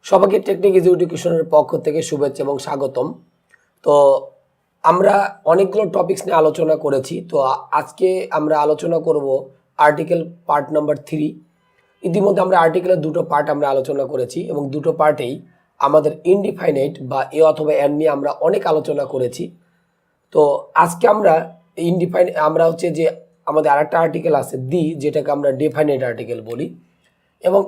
সবাইকে technique easy এডুকেশনের পক্ষ থেকে শুভেচ্ছা এবং স্বাগতম। তো আমরা অনেকগুলো টপিকস নিয়ে আলোচনা করেছি। তো আজকে আমরা আলোচনা করব আর্টিকেল পার্ট নাম্বার 3। ইতিমধ্যে আমরা আর্টিকেলের দুটো পার্ট আমরা আলোচনা করেছি এবং দুটো পার্টেই আমাদের ইনডিফাইনাইট বা এ অথবা এন নিয়ে আমরা অনেক আলোচনা করেছি। তো আজকে আমরা আমরা হচ্ছে যে আমাদের আরেকটা আর্টিকেল আছে দি, যেটাকে আমরা ডিফাইনাইট আর্টিকেল বলি, এবং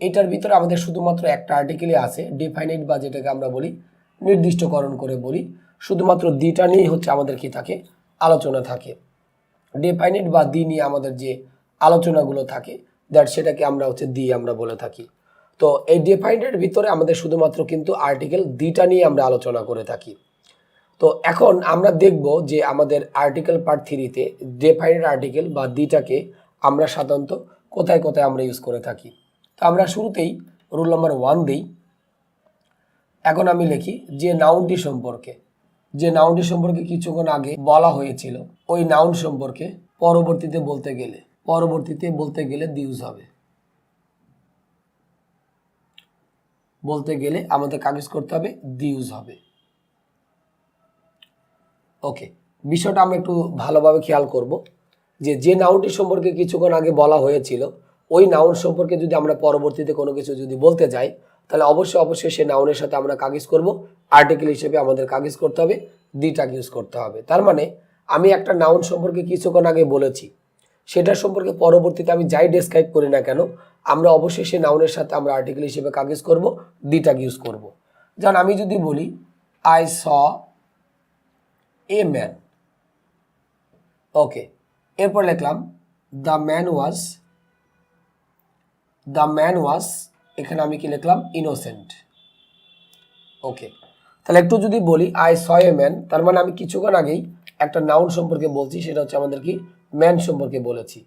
এইটার ভিতরে আমাদের শুধুমাত্র একটা আর্টিকেলই আছে ডিফাইনাইট বা যেটাকে আমরা বলি নির্দিষ্টকরণ করে বলি। শুধুমাত্র দিটা নিয়েই হচ্ছে আমাদের কি থাকে, আলোচনা থাকে। ডিফাইনাইট বা দি নিয়ে আমাদের যে আলোচনাগুলো থাকে সেটাকে আমরা হচ্ছে দি আমরা বলে থাকি। তো এই ডিফাইনাইটের ভিতরে আমাদের শুধুমাত্র কিন্তু আর্টিকেল দিটা নিয়ে আমরা আলোচনা করে থাকি। তো এখন আমরা দেখব যে আমাদের আর্টিকেল পার্ট 3-তে ডিফাইনাইট আর্টিকেল বা দিটাকে আমরা সাধারণত কোথায় কোথায় আমরা ইউজ করে থাকি। তো আমরা শুরুতেই রুল নাম্বার 1 দিই। এখন আমি লিখি যে নাউনটি সম্পর্কে কিছুক্ষণ আগে বলা হয়েছিল, ওই নাউন সম্পর্কে পরবর্তীতে বলতে গেলে দি ইউজ হবে। বলতে গেলে আমাদের কাগজ করতে হবে, দি ইউজ হবে। ওকে, বিষয়টা আমরা একটু ভালোভাবে খেয়াল করব যে নাউনটি সম্পর্কে কিছুক্ষণ আগে বলা হয়েছিল, ওই নাউন সম্পর্কে যদি আমরা পরবর্তীতে কোনো কিছু যদি বলতে যাই, তাহলে অবশ্যই সেই নাউনের সাথে আমরা কাগজ করব। আর্টিকেল হিসেবে আমাদের কাগজ করতে হবে, দিটাকে ইউজ করতে হবে। তার মানে আমি একটা নাউন সম্পর্কে কিছুক্ষণ আগে বলেছি, সেটা সম্পর্কে পরবর্তীতে আমি যাই ডেসক্রাইব করি না কেন, আমরা অবশ্যই সেই নাউনের সাথে আমরা আর্টিকেল হিসেবে কাগজ করব, দিটাকে ইউজ করব। যেমন আমি যদি বলি আই স এ ম্যান, ওকে, এরপর লিখলাম দ্য ম্যান ওয়াজ, এখানে আমি কি লিখলাম, ইনোসেন্ট। ওকে, তাহলে একটু যদি বলি আই স এ ম্যান, তার মানে আমি কিছুক্ষণ আগেই একটা নাউন সম্পর্কে বলছি, সেটা হচ্ছে আমাদের কি ম্যান সম্পর্কে বলেছি।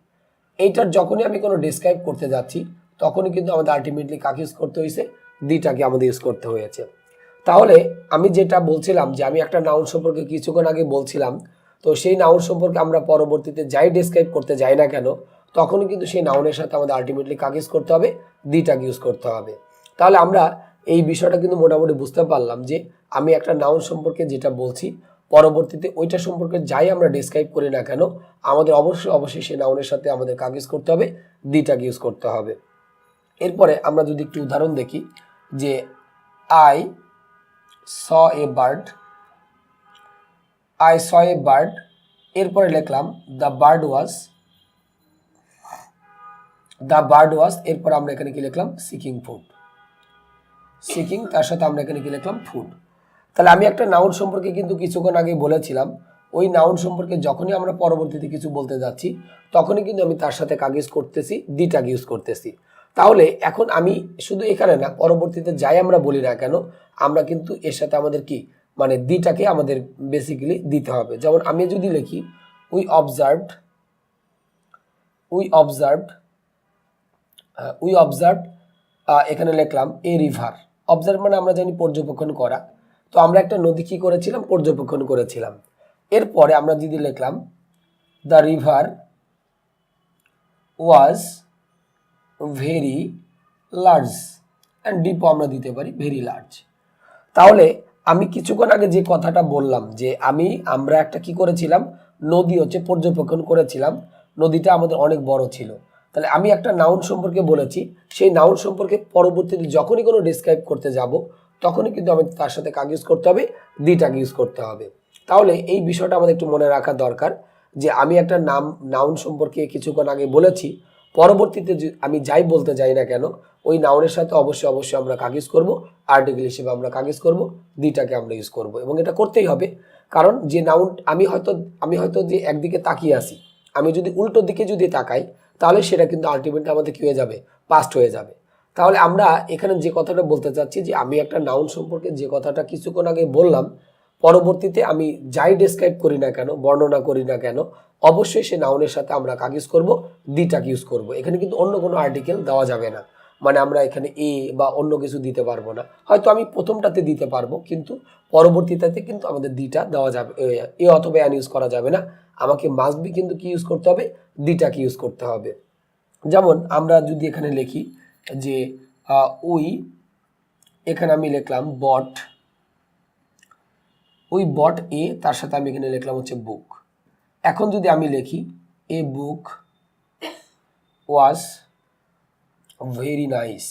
এইটার যখনই আমি কোনো ডিসক্রাইব করতে যাচ্ছি, তখনই কিন্তু আমাদের আলটিমেটলি কাকে ইউজ করতে হয়েছে, দিটাকে আমাদের ইউজ করতে হয়েছে। তাহলে আমি যেটা বলছিলাম যে আমি একটা নাউন সম্পর্কে কিছুক্ষণ আগে বলছিলাম, তো সেই নাউন সম্পর্কে আমরা পরবর্তীতে যাই ডেসক্রাইব করতে যাই না কেন, তখনই কিন্তু সেই নাউনের সাথে আমাদের আলটিমেটলি কাকে ইউজ করতে হবে, দিটাকে ইউজ করতে হবে। তাহলে আমরা এই বিষয়টা কিন্তু মোটামুটি বুঝতে পারলাম যে আমি একটা নাউন সম্পর্কে যেটা বলছি, পরবর্তীতে ওইটা সম্পর্কে যাই আমরা ডেসক্রাইব করি না কেন, আমাদের অবশ্যই সেই নাউনের সাথে আমাদের কাকে ইউজ করতে হবে, দিটাকে ইউজ করতে হবে। এরপরে আমরা যদি একটু উদাহরণ দেখি যে আই স এ বার্ড, এরপরে লিখলাম দ্য বার্ড ওয়াজ, এরপর আমরা এখানে কি লিখলাম, সিকিং, তার সাথে আমরা এখানে কি লিখলাম, ফুড। তাহলে আমি একটা নাউন সম্পর্কে কিন্তু কিছুক্ষণ আগে বলেছিলাম, ওই নাউন সম্পর্কে যখনই আমরা পরবর্তীতে কিছু বলতে যাচ্ছি, তখনই কিন্তু আমি তার সাথে কাকে ইউজ করতেছি, দিটাকে ইউজ করতেছি। তাহলে এখন আমি শুধু এখানে না, পরবর্তীতে যাই আমরা বলি না কেন, আমরা কিন্তু এর সাথে আমাদের কি মানে দিটাকে আমাদের বেসিক্যালি দিতে হবে। যেমন আমি যদি লিখি উই অবজার্ভড, এখানে লিখলাম এ রিভার। অবজার্ভ মানে আমরা জানি পর্যবেক্ষণ করা, তো আমরা একটা নদী কি করেছিলাম, পর্যবেক্ষণ করেছিলাম। এরপরে আমরা যদি লিখলাম the river was very large, and ডিপও আমরা দিতে পারি ভেরি লার্জ। তাহলে আমি কিছুক্ষণ আগে যে কথাটা বললাম যে আমরা একটা কি করেছিলাম, নদী হচ্ছে পর্যবেক্ষণ করেছিলাম, নদীটা আমাদের অনেক বড় ছিল। তাহলে আমি একটা নাউন সম্পর্কে বলেছি, সেই নাউন সম্পর্কে পরবর্তীতে যখনই কোনো ডিসক্রাইব করতে যাব, তখনই কিন্তু আমাদের তার সাথে কাকে ইউজ করতে হবে, দিটাকে ইউজ করতে হবে। তাহলে এই বিষয়টা আমাদের একটু মনে রাখা দরকার যে আমি একটা নাউন সম্পর্কে কিছুক্ষণ আগে বলেছি, পরবর্তীতে আমি যাই বলতে যাই না কেন, ওই নাউনের সাথে অবশ্যই আমরা কাকে ইউজ করবো, আর্টিকেল হিসেবে আমরা কাকে ইউজ করবো, দিটাকে আমরা ইউজ করব। এবং এটা করতেই হবে, কারণ যে নাউন আমি হয়তো যে একদিকে তাকিয়ে আছি, আমি যদি উল্টো দিকে যদি তাকাই, তাহলে সেটা কিন্তু আলটিমেটলি আমাদের কি হয়ে যাবে, পাস্ট হয়ে যাবে। তাহলে আমরা এখানে যে কথাটা বলতে চাচ্ছি যে আমি একটা নাউন সম্পর্কে যে কথাটা কিছুক্ষণ আগে বললাম, পরবর্তীতে আমি যাই ডেসক্রাইব করি না কেন, বর্ণনা করি না কেন, অবশ্যই সেই নাউনের সাথে আমরা কাকে ইউজ করবো, দিটাকে ইউজ করব। এখানে কিন্তু অন্য কোনো আর্টিকেল দেওয়া যাবে না, মানে আমরা এখানে এ বা অন্য কিছু দিতে পারবো না। হয়তো আমি প্রথমটাতে দিতে পারবো, কিন্তু পরবর্তীটাতে কিন্তু আমাদের দিটা দেওয়া যাবে, এ অথবা অ্যান ইউজ করা যাবে না। আমাকে মাস্ট বি কিন্তু কি ইউজ করতে হবে, দিটাকে ইউজ করতে হবে। যেমন আমরা যদি এখানে লিখি যে উই এখানে আমি লিখলাম বট, ওই বট এ, তার সাথে আমি এখানে লিখলাম হচ্ছে বুক। এখন যদি আমি লিখি এ বুক ওয়াজ ভেরি নাইস,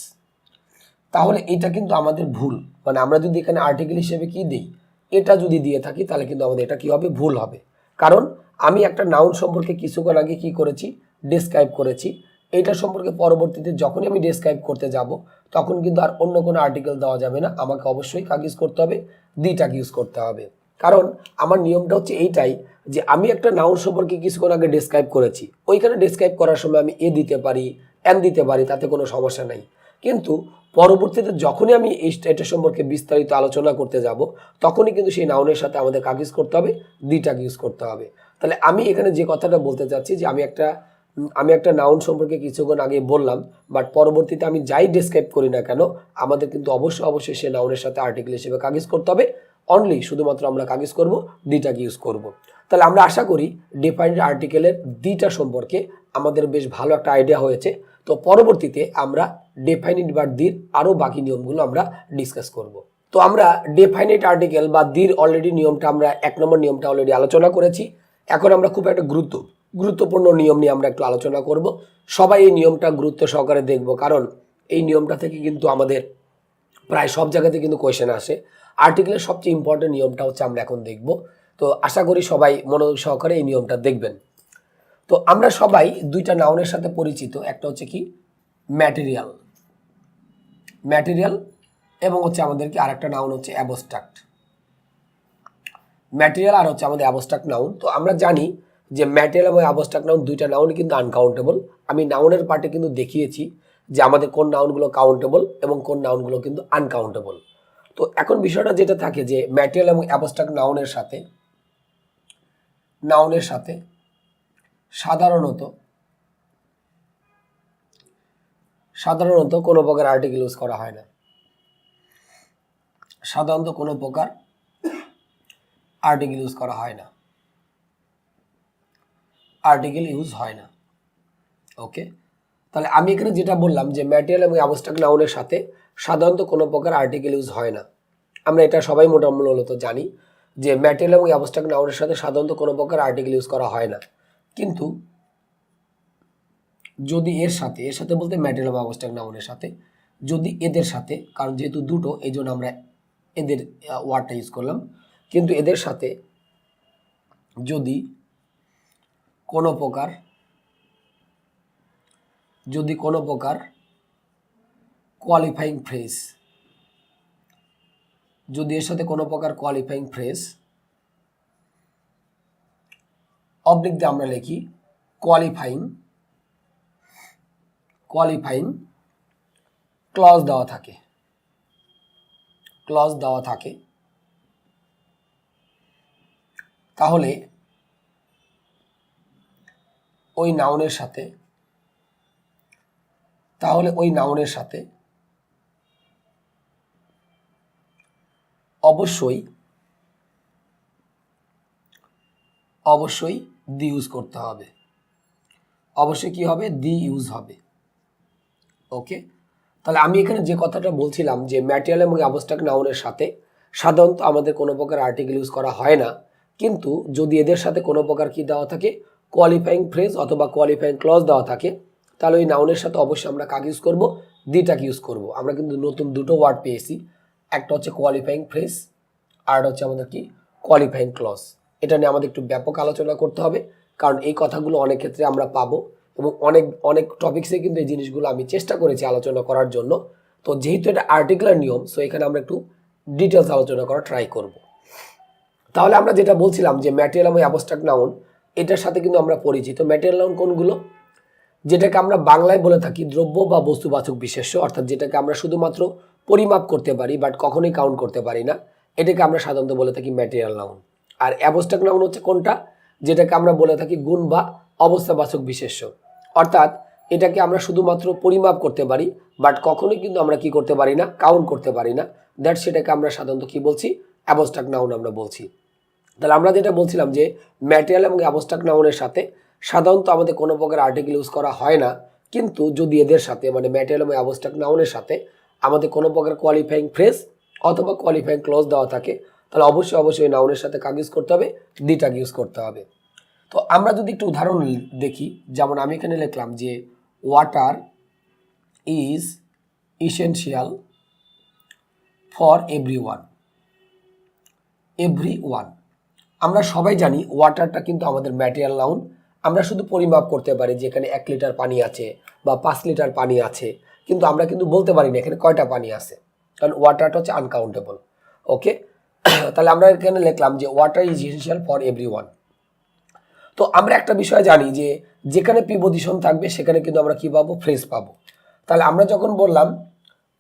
তাহলে এটা কিন্তু আমাদের ভুল। মানে আমরা যদি এখানে আর্টিকেল হিসেবে কি দিই, এটা যদি দিয়ে থাকি, তাহলে কিন্তু আমাদের এটা কি হবে, ভুল হবে। কারণ আমি একটা নাউন সম্পর্কে কিছুক্ষণ আগে কি করেছি, ডেসক্রাইব করেছি। এটা সম্পর্কে পরবর্তীতে যখনই আমি ডেসক্রাইব করতে যাব, তখন কিন্তু আর অন্য কোনো আর্টিকেল দেওয়া যাবে না, আমাকে অবশ্যই কাজ ইউজ করতে হবে, দিটাক ইউজ করতে হবে। কারণ আমার নিয়মটা হচ্ছে এইটাই যে আমি একটা নাউন সম্পর্কে কিছুক্ষণ আগে ডেসক্রাইব করেছি, ওইখানে ডেসক্রাইব করার সময় আমি এ দিতে পারি, এন দিতে পারি, তাতে কোনো সমস্যা নাই। কিন্তু পরবর্তীতে যখনই আমি এটা সম্পর্কে বিস্তারিত আলোচনা করতে যাব, তখনই কিন্তু সেই নাউনের সাথে আমাদের কাজ ইউজ করতে হবে, দিটাক ইউজ করতে হবে। তাহলে আমি এখানে যে কথাটা বলতে চাচ্ছি যে আমি একটা নাউন সম্পর্কে কিছুক্ষণ আগে বললাম, বাট পরবর্তীতে আমি যাই ডেসক্রাইব করি না কেন, আমাদের কিন্তু অবশ্যই সেই নাউনের সাথে আর্টিকেল হিসেবে কাজ ইউজ করতে হবে। অনলি শুধুমাত্র আমরা কাজ ইউজ করবো, দিটাকে ইউজ করব। তাহলে আমরা আশা করি ডিফাইন্ড আর্টিকেলের দিটা সম্পর্কে আমাদের বেশ ভালো একটা আইডিয়া হয়েছে। তো পরবর্তীতে আমরা ডেফাইনিট বা দির আরও বাকি নিয়মগুলো আমরা ডিসকাস করব। তো আমরা ডেফাইনিট আর্টিকেল বা দির অলরেডি নিয়মটা আমরা 1 নম্বর নিয়মটা অলরেডি আলোচনা করেছি। এখন আমরা খুব একটা গুরুত্বপূর্ণ নিয়ম নিয়ে আমরা একটু আলোচনা করব। সবাই এই নিয়মটা গুরুত্ব সহকারে দেখব, কারণ এই নিয়মটা থেকে কিন্তু আমাদের প্রায় সব জায়গাতে কিন্তু কোয়েশ্চেন আসে। আর্টিকেলের সবচেয়ে ইম্পর্টেন্ট নিয়মটা হচ্ছে আমরা এখন দেখব। তো আশা করি সবাই মনোযোগ সহকারে এই নিয়মটা দেখবেন। তো আমরা সবাই দুইটা নাউনের সাথে পরিচিত, একটা হচ্ছে কি ম্যাটেরিয়াল, এবং হচ্ছে আমাদের কি আরেকটা নাউন হচ্ছে অ্যাবস্ট্রাক্ট। ম্যাটেরিয়াল আর হচ্ছে আমাদের অ্যাবস্ট্রাক্ট নাউন। তো আমরা জানি যে ম্যাটেরিয়াল এবং অ্যাবস্ট্রাক্ট নাউন দুইটা নাউন কিন্তু আনকাউন্টেবল। আমি নাউনের পার্টে কিন্তু দেখিয়েছি যে আমাদের কোন নাউনগুলো কাউন্টেবল এবং কোন নাউনগুলো কিন্তু আনকাউন্টেবল। তো এখন বিষয়টা যেটা থাকে যে ম্যাটেরিয়াল এবং অ্যাবস্ট্রাক্ট নাউনের সাথে সাধারণত কোনো প্রকার আর্টিকেল ইউজ করা হয় না। সাধারণত কোনো প্রকার আর্টিকেল ইউজ হয় না। ওকে, তাহলে আমি এখানে যেটা বললাম যে ম্যাটেরিয়াল এবং অ্যাবস্ট্রাক্ট নাউনের সাথে সাধারণত কোনো প্রকার আর্টিকেল ইউজ হয় না। আমরা এটা সবাই মোটামুটি জানি যে ম্যাটেরিয়াল এবং অ্যাবস্ট্রাক্ট নাউনের সাথে সাধারণত কোনো প্রকার আর্টিকেল ইউজ করা হয় না। কিন্তু যদি এর সাথে বলতে ম্যাটেরিয়াল এবং অ্যাবস্ট্রাক্ট নাউনের সাথে, যদি এদের সাথে, কারণ যেহেতু দুটো এই জন্য আমরা এদের ওয়ার্ডটা ইউজ করলাম, কিন্তু এদের সাথে যদি কোনো প্রকার কোয়ালিফাইং ফ্রেজ, যদি এর সাথে কোনো প্রকার কোয়ালিফাইং ফ্রেজ অবলিক দিয়ে আমরা লিখি কোয়ালিফাইং ক্লজ দেওয়া থাকে, তাহলে ওই নাউনের সাথে অবশ্যই দি ইউজ করতে হবে। অবশ্যই কি হবে, দি ইউজ হবে। ওকে, তাহলে আমি এখানে যে কথাটা বলছিলাম যে ম্যাটেরিয়াল এবং অ্যাবস্ট্রাক্ট নাউনের সাথে সাধারণত আমাদের কোনো প্রকার আর্টিকেল ইউজ করা হয় না, কিন্তু যদি এদের সাথে কোনো প্রকার কি দেওয়া থাকে, কোয়ালিফাইং ফ্রেজ অথবা কোয়ালিফাইং ক্লজ দেওয়া থাকে, তাহলে ওই নাউনের সাথে অবশ্যই আমরা কাকে ইউজ করব, দিটাকে ইউজ করব। আমরা কিন্তু নতুন দুটো ওয়ার্ড পেয়েছি, একটা হচ্ছে কোয়ালিফাইং ফ্রেজ আর হচ্ছে আমাদের কি কোয়ালিফাইং ক্লজ। এটা নিয়ে আমাদের একটু ব্যাপক আলোচনা করতে হবে, কারণ এই কথাগুলো অনেক ক্ষেত্রে আমরা পাবো এবং অনেক টপিক্সে কিন্তু এই জিনিসগুলো আমি চেষ্টা করেছি আলোচনা করার জন্য। তো যেহেতু এটা আর্টিকুলার নিয়ম, সো এখানে আমরা একটু ডিটেলস আলোচনা করা ট্রাই করব। তাহলে আমরা যেটা বলছিলাম যে ম্যাটেরিয়াল এবং অ্যাবস্ট্রাক্ট নাউন, এটার সাথে কিন্তু আমরা পরিচিত। ম্যাটেরিয়াল নাউন কোনগুলো, যেটাকে আমরা বাংলায় বলে থাকি দ্রব্য বা বস্তুবাচক বিশেষ্য, অর্থাৎ যেটাকে আমরা শুধুমাত্র পরিমাপ করতে পারি বাট কখনোই কাউন্ট করতে পারি না, এটাকে আমরা সাধারণত বলে থাকি ম্যাটেরিয়াল নাউন। আর অ্যাবস্ট্রাক্ট নাউন হচ্ছে কোনটা, যেটাকে আমরা বলে থাকি গুণ বা অবস্থাবাচক বিশেষ্য, অর্থাৎ এটাকে আমরা শুধুমাত্র পরিমাপ করতে পারি বাট কখনোই কিন্তু আমরা কি করতে পারি না, কাউন্ট করতে পারি না। দ্যাট সেটাকে আমরা সাধারণত কি বলছি, অ্যাবস্ট্রাক্ট নাউন আমরা বলছি। তাহলে আমরা যেটা বলছিলাম যে ম্যাটেরিয়াল এবং অ্যাবস্ট্রাক্ট নাউনের সাথে সাধারণত আমাদের কোনো প্রকার আর্টিকেল ইউজ করা হয় না, কিন্তু যদি এদের সাথে মানে ম্যাটেরিয়াল এবং অ্যাবস্ট্রাক্ট নাউনের সাথে আমাদের কোনো প্রকার কোয়ালিফাইং ফ্রেজ অথবা কোয়ালিফাইং ক্লজ দেওয়া থাকে, তাহলে অবশ্যই নাউনের সাথে কাকে ইউজ করতে হবে, দিটাকে ইউজ করতে হবে। তো আমরা যদি একটু উদাহরণ দেখি, যেমন আমি এখানে লিখলাম যে water is essential for everyone. আমরা সবাই জানি ওয়াটারটা কিন্তু আমাদের ম্যাটেরিয়াল নাউন। আমরা শুধু পরিমাপ করতে পারি যে এখানে 1 লিটার পানি আছে বা 5 লিটার পানি আছে, কিন্তু আমরা কিন্তু বলতে পারি না এখানে কয়টা পানি আছে, কারণ ওয়াটারটা হচ্ছে আনকাউন্টেবল। ওকে, তাহলে আমরা এখানে লিখলাম যে water is essential for everyone. তো আমরা একটা বিষয় জানি যে যেখানে প্রিপজিশন থাকবে সেখানে কিন্তু আমরা কি পাবো, ফ্রেজ পাবো। তাহলে আমরা যখন বললাম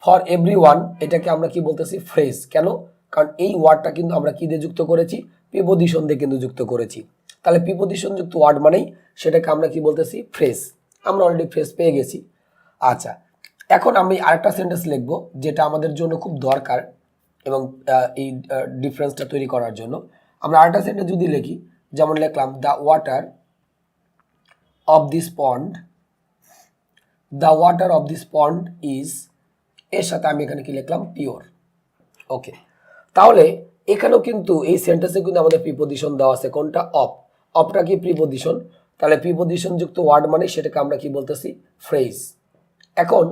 ফর এভরিওয়ান, এটাকে আমরা কি বলতেছি, ফ্রেজ। কেন? কারণ এই ওয়ার্ডটা কিন্তু আমরা কি দিয়ে যুক্ত করেছি, প্রিপজিশন দিয়ে কিন্তু যুক্ত করেছি। তাহলে প্রিপজিশন যুক্ত ওয়ার্ড মানেই সেটাকে আমরা কি বলতেছি, ফ্রেজ। আমরা অলরেডি ফ্রেজ পেয়ে গেছি। আচ্ছা, এখন আমি আরেকটা সেন্টেন্স লিখব যেটা আমাদের জন্য খুব দরকার এবং এই ডিফারেন্সটা তৈরি করার জন্য। আমরা আরেকটা সেন্টেন্স যদি লিখি, যেমন লিখলাম the water of this pond, the water of this pond is, এর সাথে আমি এখানে কি লিখলাম, পিওর। ওকে, তাহলে এখানেও কিন্তু এই সেন্টেন্সে কিন্তু আমাদের প্রিপজিশন দেওয়া আছে, কোনটা, অফ। অফটা কি প্রিপজিশন, তাহলে প্রিপজিশন যুক্ত ওয়ার্ড মানে সেটাকে আমরা কি বলতেছি, ফ্রেজ। এখন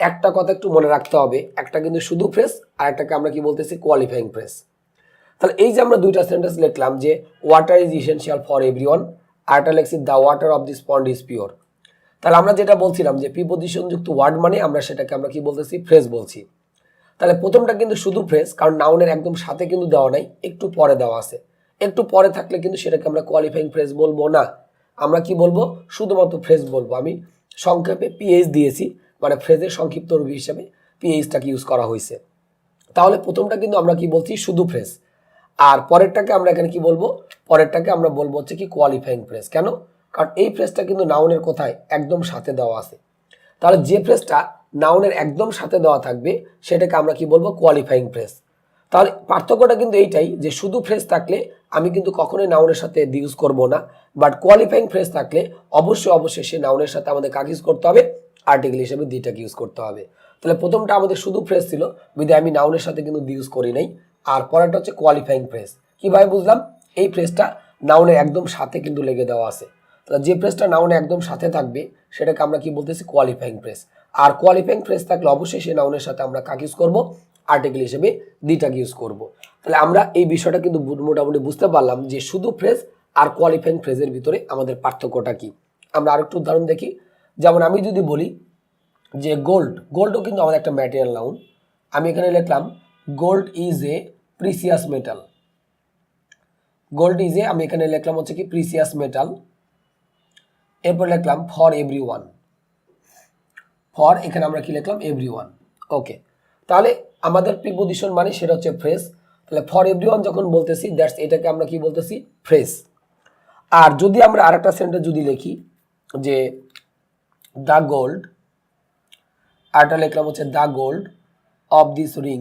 একটা কথা একটু মনে রাখতে হবে, একটা কিন্তু শুধু ফ্রেজ আর একটাকে আমরা কি বলতেছি, কোয়ালিফাইং ফ্রেজ। তাহলে এই যে আমরা দুইটা সেন্টেন্স লিখলাম যে water is essential for everyone, আর একটা লিখছি the water of this pond is pure. তাহলে আমরা যেটা বলছিলাম যে প্রিপজিশন যুক্ত ওয়ার্ড মানে আমরা সেটাকে আমরা কি বলতেছি, ফ্রেজ বলছি। তাহলে প্রথমটা কিন্তু শুধু ফ্রেজ, কারণ নাউনের একদম সাথে কিন্তু দেওয়া নাই, একটু পরে দেওয়া আছে। একটু পরে থাকলে কিন্তু সেটাকে আমরা কোয়ালিফাইং ফ্রেজ বলবো না, আমরা কি বলবো, শুধুমাত্র ফ্রেজ বলবো। আমি সংক্ষেপে পিএইচ দিয়েছি, মানে ফ্রেজের সংক্ষিপ্ত রূপ হিসেবে পিএইচটাকে ইউজ করা হয়েছে। তাহলে প্রথমটা কিন্তু আমরা কি বলছি, শুধু ফ্রেজ। আর পরেরটাকে আমরা এখানে কি বলবো, পরেরটাকে আমরা বলবো হচ্ছে কি কোয়ালিফাইং ফ্রেজ। কেন? কারণ এই ফ্রেজটা কিন্তু নাউনের কোথায়, একদম সাথে দেওয়া আছে। তাহলে যে ফ্রেজটা নাউনের একদম সাথে দেওয়া থাকবে সেটাকে আমরা কি বলবো, কোয়ালিফাইং ফ্রেজ। তাহলে পার্থক্যটা কিন্তু এইটাই যে শুধু ফ্রেজ থাকলে আমি কিন্তু কখনোই নাউনের সাথে ইউজ করব না, বাট কোয়ালিফাইং ফ্রেজ থাকলে অবশ্যই সে নাউনের সাথে আমাদের কাকে ইউজ করতে হবে, আর্টিকেল হিসেবে দিটাকে ইউজ করতে হবে। তাহলে প্রথমটা আমাদের শুধু ফ্রেজ ছিল, বিধায় আমি নাউনের সাথে কিন্তু ইউজ করি নাই। আর পরেরটা হচ্ছে কোয়ালিফাইং ফ্রেজ। কিভাবে বুঝলাম, এই ফ্রেজটা নাউনের একদম সাথে কিন্তু লেগে দেওয়া আছে। তাহলে যে ফ্রেজটা নাউনের একদম সাথে থাকবে সেটাকে আমরা কি বলতেছি, কোয়ালিফাইং ফ্রেজ। আর কোয়ালিফাইং ফ্রেজ থাকলে অবশ্যই সেই নাউনের সাথে আমরা কাকে ইউজ করব, আর্টিকেল হিসেবে দিটাকে ইউজ করব। তাহলে আমরা এই বিষয়টা কিন্তু মোটামুটি বুঝতে পারলাম যে শুধু ফ্রেজ আর কোয়ালিফাইং ফ্রেজের ভিতরে আমাদের পার্থক্যটা কি। আমরা আরেকটু উদাহরণ দেখি, যেমন আমি যদি বলি যে গোল্ডও কিন্তু আমাদের একটা ম্যাটেরিয়াল নাউন। আমি এখানে লিখলাম gold is a precious metal. আমি এখানে লিখলাম হচ্ছে কি প্রিসিয়াস মেটাল। এরপর লিখলাম ফর এভরিওয়ান। এখানে আমরা কি লিখলাম, এভরিওয়ান। ওকে, তাহলে আমাদের প্রিপজিশন মানে সেটা হচ্ছে ফ্রেজ। তাহলে ফর এভরিওয়ান যখন বলতেছি দ্যাটস, এটাকে আমরা কি বলতেছি, ফ্রেজ। আর যদি আমরা আরেকটা সেন্টেন্স যদি লিখি যে দ্য গোল্ড, আরেকটা লিখলাম হচ্ছে the gold of this ring.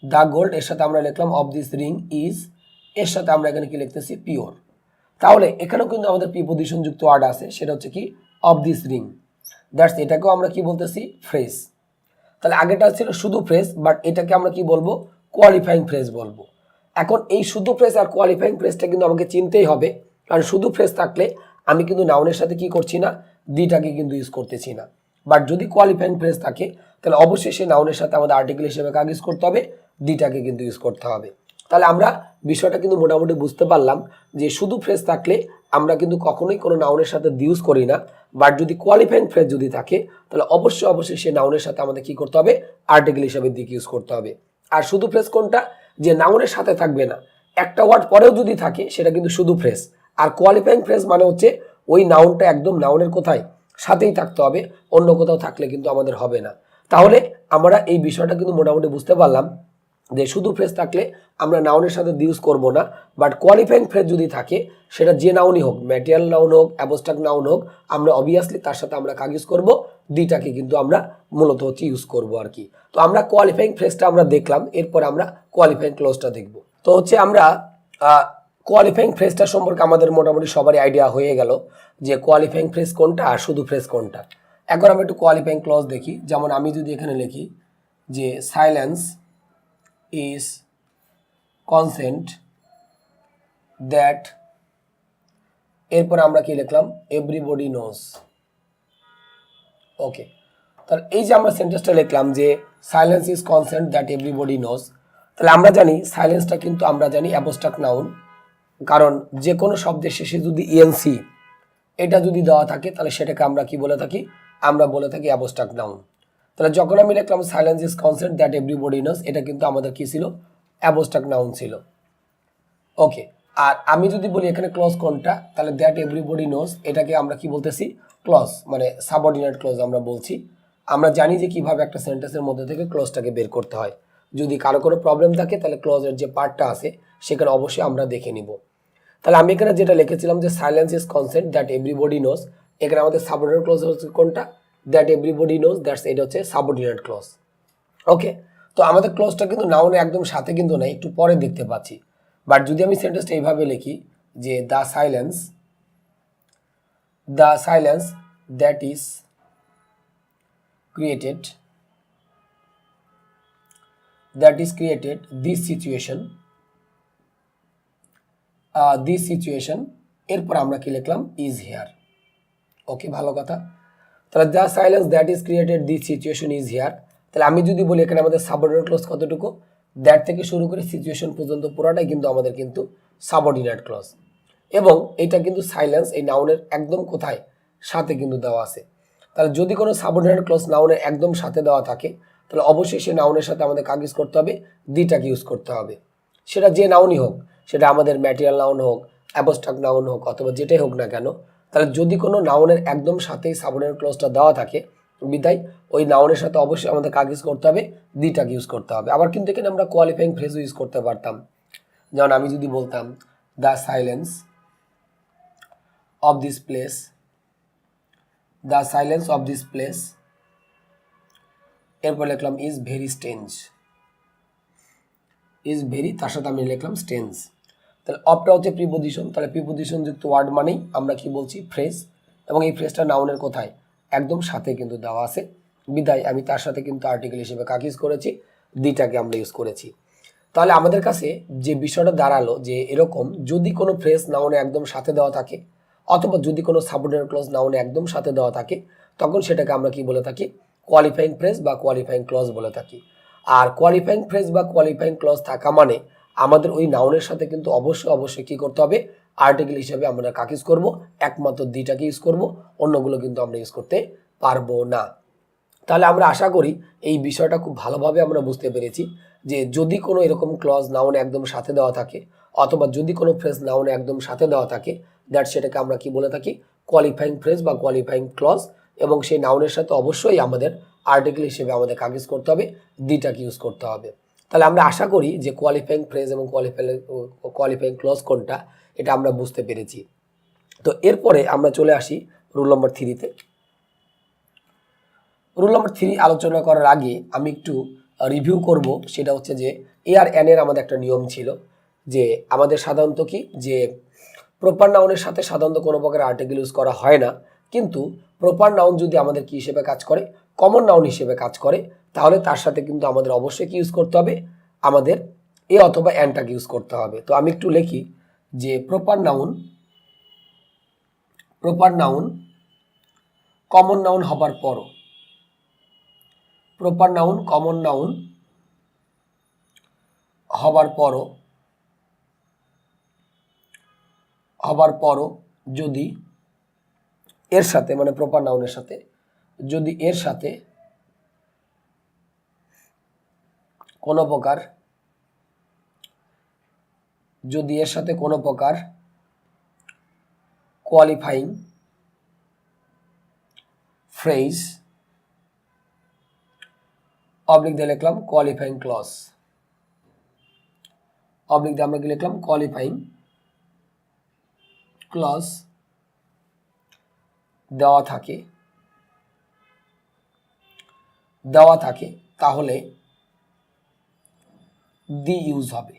The gold এর সাথে আমরা লিখলাম অফ দিস রিং ইজ, এর সাথে আমরা এখানে কি লিখতেছি, পিওর। তাহলে এখানেও কিন্তু আমাদের প্রিপজিশন যুক্ত ওয়ার্ড আছে, সেটা হচ্ছে কি অফ দিস রিং, দ্যাটস, এটাকেও আমরা কি বলতেছি, ফ্রেজ। তাহলে আগেটা ছিল শুধু ফ্রেজ, বাট এটাকে আমরা কি বলবো, কোয়ালিফাইং ফ্রেজ বলবো। এখন এই শুধু ফ্রেজ আর কোয়ালিফাইং ফ্রেজটা কিন্তু আমাকে চিনতেই হবে, কারণ শুধু ফ্রেজ থাকলে আমি কিন্তু নাউনের সাথে কি করছি না, দিটাকে কিন্তু ইউজ করতেছি না। বাট যদি কোয়ালিফাইং ফ্রেজ থাকে তাহলে অবশ্যই সে নাউনের সাথে আমাদের আর্টিকেল হিসেবে কাকে ইউজ করতে হবে, দিটাকে কিন্তু ইউজ করতে হবে। তাহলে আমরা বিষয়টা কিন্তু মোটামুটি বুঝতে পারলাম যে শুধু ফ্রেজ থাকলে আমরা কিন্তু কখনোই কোনো নাউনের সাথে ইউজ করি না, বাট যদি কোয়ালিফাইং ফ্রেজ যদি থাকে তাহলে অবশ্যই সে নাউনের সাথে আমাদের কি করতে হবে, আর্টিকেল হিসেবে দিকে ইউজ করতে হবে। আর শুধু ফ্রেজ কোনটা, যে নাউনের সাথে থাকবে না, একটা ওয়ার্ড পরেও যদি থাকে সেটা কিন্তু শুধু ফ্রেজ। আর কোয়ালিফাইং ফ্রেজ মানে হচ্ছে ওই নাউনটা একদম নাউনের কোথায়, সাথেই থাকতে হবে, অন্য কোথাও থাকলে কিন্তু আমাদের হবে না। তাহলে আমরা এই বিষয়টা কিন্তু মোটামুটি বুঝতে পারলাম যে শুধু ফ্রেজ থাকলে আমরা নাউনের সাথে ইউজ করব না, বাট কোয়ালিফাইং ফ্রেজ যদি থাকে সেটা যে নাউনই হোক, ম্যাটেরিয়াল নাউন হোক, অ্যাবস্ট্রাক্ট নাউন হোক, আমরা অবভিয়াসলি তার সাথে আমরা কাকে ইউজ করব, দিটাকে কিন্তু আমরা মূলত হচ্ছে ইউজ করব আর কি। তো আমরা কোয়ালিফাইং ফ্রেজটা আমরা দেখলাম, এরপর আমরা কোয়ালিফাইং ক্লজটা দেখব। তো হচ্ছে আমরা কোয়ালিফাইং ফ্রেজটা সম্পর্কে আমাদের মোটামুটি সবারই আইডিয়া হয়ে গেল যে কোয়ালিফাইং ফ্রেজ কোনটা আর শুধু ফ্রেজ কোনটা। এখন আমরা একটু কোয়ালিফাইং ক্লজ দেখি। যেমন আমি যদি এখানে লিখি যে সাইলেন্স ইজ কনসেন্ট দ্যাট, এরপর আমরা কি লিখলাম এভরিবডি নোজ। ওকে, তাহলে এই যে আমরা সেন্টেন্সটা লিখলাম যে silence is consent that everybody knows, তাহলে আমরা জানি সাইলেন্সটা কিন্তু আমরা জানি অ্যাবস্ট্রাক্ট নাউন, কারণ যে কোনো শব্দের শেষে যদি ইএনসি এটা যদি দেওয়া থাকে তাহলে সেটাকে আমরা কি বলে থাকি, আমরা বলে থাকি অ্যাবস্ট্রাক্ট নাউন। তাহলে যখন আমি লিখলাম silence is consent that everybody knows, এটা কিন্তু আমাদের কি ছিল, অ্যাবস্ট্রাক্ট নাউন ছিল। ওকে, আর আমি যদি বলি এখানে ক্লজ কোনটা, তাহলে দ্যাট এভরিবডি নোজ এটাকে আমরা কি বলতেছি, ক্লজ মানে সাবঅর্ডিনেট ক্লজ আমরা বলছি। আমরা জানি যে কিভাবে একটা সেন্টেন্সের মধ্যে থেকে ক্লজটাকে বের করতে হয়। যদি কারো কোনো প্রবলেম থাকে তাহলে ক্লজের যে পার্টটা আছে সেখানে অবশ্যই আমরা দেখে নিব। তাহলে আমি এখানে যেটা লিখেছিলাম যে silence is consent that everybody knows, এখানে আমাদের সাবঅর্ডিনেট ক্লজ হচ্ছে কোনটা, দ্যাট এভরিবডি নোজ, দ্যাটস এটা হচ্ছে সাবঅর্ডিনেট ক্লজ। ওকে, তো আমাদের ক্লজটা কিন্তু নাউনে একদম সাথে কিন্তু নাই, একটু পরে দেখতে পাচ্ছি। বাট যদি আমি সেন্টেন্সটা এইভাবে লিখি যে the silence that is created this situation, এরপর আমরা কি লিখলাম ইজ হিয়ার। ওকে, ভালো কথা। তাহলে the silence that is created this situation is here, তাহলে আমি যদি বলি এখানে আমাদের সাবঅর্ডিনেট ক্লজ কতটুকু, দ্যাট থেকে শুরু করে সিচুয়েশন পর্যন্ত পুরোটাই কিন্তু আমাদের কিন্তু সাবঅর্ডিনেট ক্লজ, এবং এটা কিন্তু সাইলেন্স এই নাউনের একদম কোথায়, সাথে কিন্তু দেওয়া আছে। তাহলে যদি কোনো সাবঅর্ডিনেট ক্লজ নাউনের একদম সাথে দেওয়া থাকে তাহলে অবশ্যই সেই নাউনের সাথে আমাদের কাজ ইউজ করতে হবে, দিটাকে ইউজ করতে হবে। সেটা যে নাউনই হোক, সেটা আমাদের ম্যাটেরিয়াল নাউন হোক, অ্যাবস্ট্রাক্ট নাউন হোক, অথবা যেটাই হোক না কেন, তাহলে যদি কোনো নাউনের একদম সাথেই সাবঅর্ডিনেট ক্লজটা দেওয়া থাকে বিদায় ওই নাউনের সাথে অবশ্যই আমাদের কাজ ইউজ করতে হবে, দিটাকে ইউজ করতে হবে। আবার কিন্তু এখানে আমরা কোয়ালিফাইং ফ্রেজও ইউজ করতে পারতাম। যেমন আমি যদি বলতাম the silence of this place, এরপর লিখলাম is very strange, is very তার সাথে আমি লিখলাম স্ট্রেঞ্জ। তাহলে অফটা হচ্ছে প্রিপোজিশন, তাহলে প্রিপোজিশন যুক্ত ওয়ার্ড মানেই আমরা কি বলছি, ফ্রেজ, এবং এই ফ্রেজটা নাউনের কোথায়, একদম সাথে কিন্তু দেওয়া আছে বিদায় আমি তার সাথে কিন্তু আর্টিকেল হিসেবে কাকে ইউজ করেছি, দিটাকে আমরা ইউজ করেছি। তাহলে আমাদের কাছে যে বিষয়টা দাঁড়ালো যে এরকম যদি কোনো ফ্রেজ নাউনে একদম সাথে দেওয়া থাকে, অথবা যদি কোনো সাবঅর্ডিনেট ক্লজ নাউনে একদম সাথে দেওয়া থাকে, তখন সেটাকে আমরা কি বলে থাকি, কোয়ালিফাইং ফ্রেজ বা কোয়ালিফাইং ক্লজ বলে থাকি। আর কোয়ালিফাইং ফ্রেজ বা কোয়ালিফাইং ক্লজ থাকা মানে আমাদের ওই নাউনের সাথে কিন্তু অবশ্যই কি করতে হবে, আর্টিকেল হিসেবে আমরা কাকে ইউজ করবো, একমাত্র দিটাকে ইউজ করব, অন্যগুলো কিন্তু আমরা ইউজ করতে পারবো না। তাহলে আমরা আশা করি এই বিষয়টা খুব ভালোভাবে আমরা বুঝতে পেরেছি যে যদি কোনো এরকম ক্লজ নাউনে একদম সাথে দেওয়া থাকে, অথবা যদি কোনো ফ্রেজ নাউনে একদম সাথে দেওয়া থাকে, দ্যাট সেটাকে আমরা কি বলে থাকি, কোয়ালিফাইং ফ্রেজ বা কোয়ালিফাইং ক্লজ, এবং সেই নাউনের সাথে অবশ্যই আমাদের আর্টিকেল হিসেবে আমাদের কাকে ইউজ করতে হবে, দিটাকে ইউজ করতে হবে। তাহলে আমরা আশা করি যে কোয়ালিফাইং ফ্রেজ এবং কোয়ালিফাইং ক্লজ কোনটা এটা আমরা বুঝতে পেরেছি। তো এরপরে আমরা চলে আসি রুল নম্বর 3-তে। রুল নম্বর 3 আলোচনা করার আগে আমি একটু রিভিউ করব, সেটা হচ্ছে যে এ আর এন এর আমাদের একটা নিয়ম ছিল যে আমাদের সাধারণত কি যে প্রপার নাউনের সাথে সাধারণত কোনো প্রকার আর্টিকেল ইউজ করা হয় না, কিন্তু প্রপার নাউন যদি আমাদের কি হিসেবে কাজ করে, কমন নাউন হিসেবে কাজ করে, তাহলে তার সাথে কিন্তু আমাদের অবশ্যই কি ইউজ করতে হবে, আমাদের এ অথবা এনটাকে ইউজ করতে হবে। তো আমি একটু লিখি যে প্রপার নাউন কমন নাউন হবার পরও, প্রপার নাউন কমন নাউন হবার পরও যদি এর সাথে মানে প্রপার নাউনের সাথে যদি এর সাথে কোনো প্রকার কোয়ালিফাইং ফ্রেজ অবলিক দিয়ে লিখলাম কোয়ালিফাইং ক্লজ, অবলিক দিয়ে আমরা কি লিখলাম কোয়ালিফাইং ক্লজ দেওয়া থাকে তাহলে দি ইউজ হবে।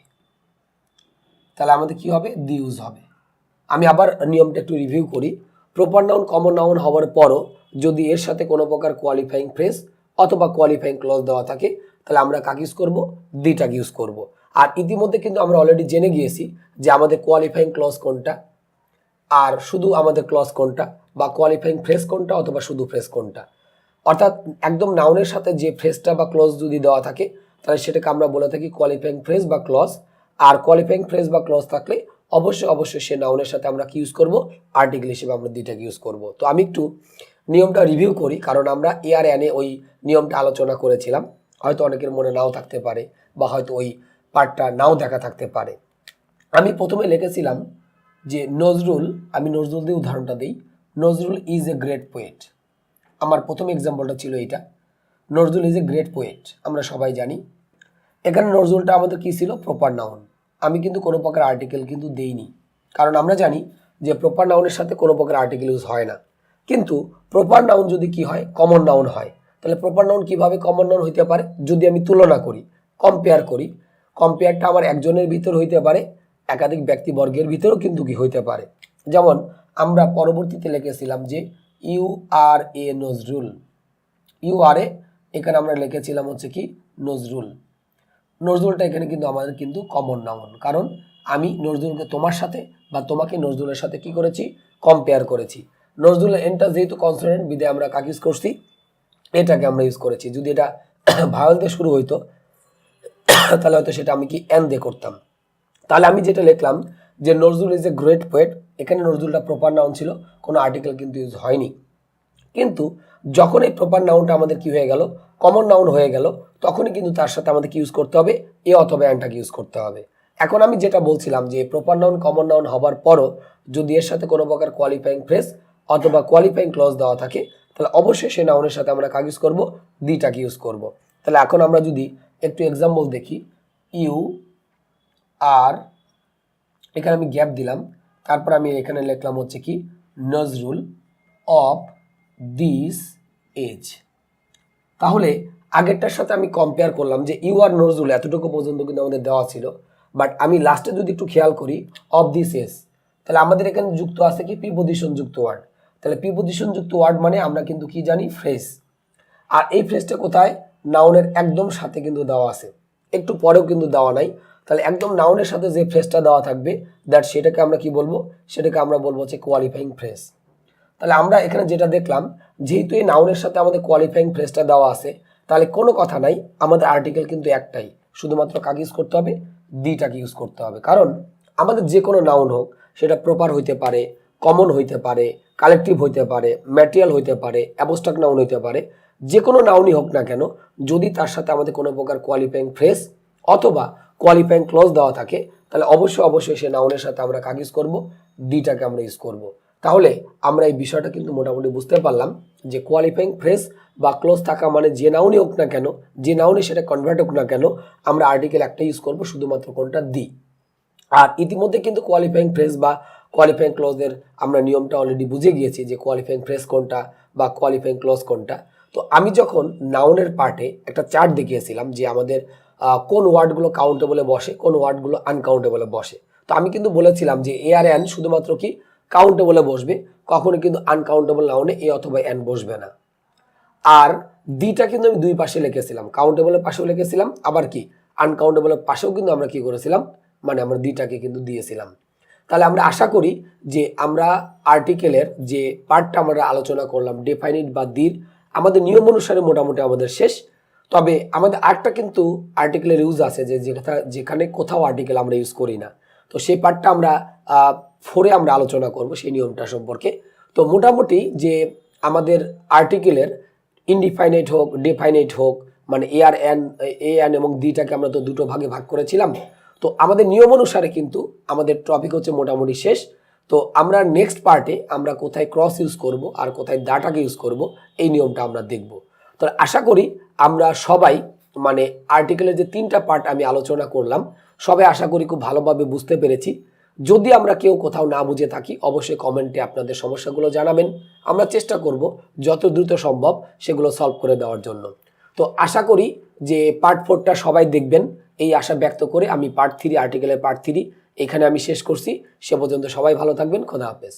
তাহলে আমাদের কি হবে, দি ইউজ হবে। আমি আবার নিয়মটা একটু রিভিউ করি। প্রপার নাউন কমন নাউন হওয়ার পরও যদি এর সাথে কোনো প্রকার কোয়ালিফাইং ফ্রেজ অথবা কোয়ালিফাইং ক্লজ দেওয়া থাকে তাহলে আমরা কাকে ইউজ করব, দিটাকে ইউজ করব। আর ইতিমধ্যে কিন্তু আমরা অলরেডি জেনে গিয়েছি যে আমাদের কোয়ালিফাইং ক্লজ কোনটা আর শুধু আমাদের ক্লজ কোনটা, বা কোয়ালিফাইং ফ্রেজ কোনটা অথবা শুধু ফ্রেজ কোনটা। অর্থাৎ একদম নাউনের সাথে যে ফ্রেজটা বা ক্লজ যদি দেওয়া থাকে তাহলে সেটাকে আমরা বলে থাকি কোয়ালিফাইং ফ্রেজ বা ক্লজ। আর কোয়ালিফাইং ফ্রেজ বা ক্লজ থাকলে অবশ্যই সে নাউনের সাথে আমরা কি ইউজ করব, আর্টিকেল হিসেবে আমরা দিটাকে ইউজ করব। তো আমি একটু নিয়মটা রিভিউ করি, কারণ আমরা এআর এনে ওই নিয়মটা আলোচনা করেছিলাম, হয়তো অনেকের মনে নাও থাকতে পারে বা হয়তো ওই পার্টটা নাও দেখা থাকতে পারে। আমি প্রথমে লিখেছিলাম যে নজরুল, আমি নজরুল দিয়ে উদাহরণটা দিই, Nazrul is a great poet. আমার প্রথম এক্সাম্পলটা ছিল এইটা, Nazrul is a great poet. আমরা সবাই জানি এখানে নজরুলটা আমাদের কি ছিল, প্রপার নাউন। আমি কিন্তু কোনো প্রকার আর্টিকেল কিন্তু দেইনি, কারণ আমরা জানি যে প্রপার নাউনের সাথে কোনো প্রকার আর্টিকেল ইউজ হয় না। কিন্তু প্রপার নাউন যদি কি হয়, কমন নাউন হয়, তাহলে প্রপার নাউন কিভাবে কমন নাউন হইতে পারে, যদি আমি তুলনা করি, কম্পেয়ার করি, কম্পেয়ারটা আমার একজনের ভিতর হইতে পারে, একাধিক ব্যক্তিবর্গের ভিতরেও কিন্তু কি হইতে পারে। যেমন আমরা পরবর্তীতে লিখেছিলাম যে you are a Nazrul, you are a, এখানে আমরা লিখেছিলাম হচ্ছে কি নজরুল। নজরুলটা এখানে কিন্তু আমাদের কিন্তু কমন নাউন, কারণ আমি নজরুলকে তোমার সাথে বা তোমাকে নজরুলের সাথে কি করেছি, কম্পেয়ার করেছি। নজরুলের এনটা যেহেতু কনসোনেন্ট বিদায় আমরা কাকে ইউজ করছি, এটাকে আমরা ইউজ করেছি। যদি এটা ভাওয়েল দিয়ে শুরু হইতো তাহলে হয়তো সেটা আমি কি এন দিয়ে করতাম। তাহলে আমি যেটা লিখলাম যে Nazrul is a great poet, এখানে নজরুলটা প্রপার নাউন ছিল, কোনো আর্টিকেল কিন্তু ইউজ হয়নি। কিন্তু যখন এই প্রপার নাউনটা আমাদের কি হয়ে গেল, কমন নাউন হয়ে গেল, তখনই কিন্তু তার সাথে আমাদের কি ইউজ করতে হবে, এ অথবা অ্যানটাকে ইউজ করতে হবে। এখন আমি যেটা বলছিলাম যে প্রপার নাউন কমন নাউন হবার পরও যদি এর সাথে কোনো প্রকার কোয়ালিফাইং ফ্রেজ অথবা কোয়ালিফাইং ক্লজ দেওয়া থাকে তাহলে অবশ্যই সেই নাউনের সাথে আমরা কাকে ইউজ করব, দিটাকে ইউজ করব। তাহলে এখন আমরা যদি একটু এক্সাম্পল দেখি, ইউ আর, এখানে আমি গ্যাপ দিলাম, তারপর আমি এখানে লিখলাম হচ্ছে কি নজরুল অফ দিস এজ। তাহলে আগেরটার সাথে আমি কম্পেয়ার করলাম যে ইউ আর নজরুল এতটুকু পর্যন্ত কিন্তু আমাদের দেওয়া ছিল, বাট আমি লাস্টে যদি একটু খেয়াল করি অফ দিস এজ, তাহলে আমাদের এখানে যুক্ত আছে কি প্রিপোজিশন যুক্ত ওয়ার্ড। তাহলে প্রিপোজিশন যুক্ত ওয়ার্ড মানে আমরা কিন্তু কি জানি, ফ্রেজ। আর এই ফ্রেজটা কোথায়, নাউনের একদম সাথে কিন্তু দেওয়া আছে, একটু পরেও কিন্তু দেওয়া নাই। তাহলে একদম নাউনের সাথে যে ফ্রেজটা দেওয়া থাকবে দ্যাট সেটাকে আমরা কি বলবো, সেটাকে আমরা বলবো হচ্ছে কোয়ালিফাইং ফ্রেজ। তাহলে আমরা এখানে যেটা দেখলাম, যেহেতু এই নাউনের সাথে আমাদের কোয়ালিফাইং ফ্রেজটা দেওয়া আছে, তাহলে কোনো কথা নাই, আমাদের আর্টিকেল কিন্তু একটাই, শুধুমাত্র কাকে ইউজ করতে হবে, দিটাকে ইউজ করতে হবে। কারণ আমাদের যে কোনো নাউন হোক সেটা প্রপার হইতে পারে, কমন হইতে পারে, কালেকটিভ হইতে পারে, ম্যাটেরিয়াল হইতে পারে, অ্যাবস্ট্রাক্ট নাউন হইতে পারে, যে কোনো নাউনই হোক না কেন, যদি তার সাথে আমাদের কোনো প্রকার কোয়ালিফাইং ফ্রেজ অথবা কোয়ালিফাইং ক্লজ দেওয়া থাকে তাহলে অবশ্যই সে নাউনের সাথে আমরা কাকে ইউজ করবো, দিটাকে আমরা ইউজ করব। তাহলে আমরা এই বিষয়টা কিন্তু মোটামুটি বুঝতে পারলাম যে কোয়ালিফাইং ফ্রেজ বা ক্লোজ থাকা মানে যে নাউনই হোক না কেন, যে নাউনই সেটা কনভার্ট হোক না কেন, আমরা আর্টিকেল একটা ইউজ করব, শুধুমাত্র কোনটা, দি। আর ইতিমধ্যে কিন্তু কোয়ালিফাইং ফ্রেজ বা কোয়ালিফাইং ক্লজের আমরা নিয়মটা অলরেডি বুঝে গিয়েছি যে কোয়ালিফাইং ফ্রেজ কোনটা বা কোয়ালিফাইং ক্লজ কোনটা। তো আমি যখন নাউনের পার্টে একটা চার্ট দেখিয়েছিলাম যে আমাদের কোন ওয়ার্ডগুলো কাউন্টেবলে বসে, কোন ওয়ার্ডগুলো আনকাউন্টেবলে বসে, তো আমি কিন্তু বলেছিলাম যে এ আর এন শুধুমাত্র কি কাউন্টেবলে বসবে, কখনো কিন্তু আনকাউন্টেবল নাউনে এ অথবা এন বসবে না। আর দিটা কিন্তু আমি দুই পাশে লিখেছিলাম, কাউন্টেবলের পাশেও লিখেছিলাম, আবার কি আনকাউন্টেবলের পাশেও কিন্তু আমরা কি করেছিলাম, মানে আমরা দিটাকে কিন্তু দিয়েছিলাম। তাহলে আমরা আশা করি যে আমরা আর্টিকেলের যে পার্টটা আমরা আলোচনা করলাম ডেফাইনিট বা দির, আমাদের নিয়ম অনুসারে মোটামুটি আমাদের শেষ। তবে আমাদের আরেকটা কিন্তু আর্টিকেলের ইউজ আছে যে যেখানে কোথাও আর্টিকেল আমরা ইউজ করি না, তো সেই পার্টটা আমরা ফোরে আমরা আলোচনা করব সেই নিয়মটা সম্পর্কে। তো মোটামুটি যে আমাদের আর্টিকেলের ইনডিফাইনাইট হোক ডেফাইনাইট হোক, মানে এ এন এবং দিটাকে আমরা তো দুটো ভাগে ভাগ করেছিলাম। তো আমাদের নিয়ম অনুসারে কিন্তু আমাদের টপিক হচ্ছে মোটামুটি শেষ। তো আমরা নেক্সট পার্টে আমরা কোথায় ক্রস ইউজ করব আর কোথায় ডাটাকে ইউজ করব এই নিয়মটা আমরা দেখব। তো আশা করি আমরা সবাই, মানে আর্টিকেলের যে তিনটা পার্ট আমি আলোচনা করলাম, সবাই আশা করি খুব ভালোভাবে বুঝতে পেরেছি। যদি আমরা কেউ কোথাও না বুঝে থাকি অবশ্যই কমেন্টে আপনাদের সমস্যাগুলো জানাবেন, আমরা চেষ্টা করব যত দ্রুত সম্ভব সেগুলো সলভ করে দেওয়ার জন্য। তো আশা করি যে পার্ট 4টা সবাই দেখবেন, এই আশা ব্যক্ত করে আমি পার্ট 3 আর্টিকেলের পার্ট 3 এখানে আমি শেষ করছি। সে পর্যন্ত সবাই ভালো থাকবেন, খোদা হাফেজ।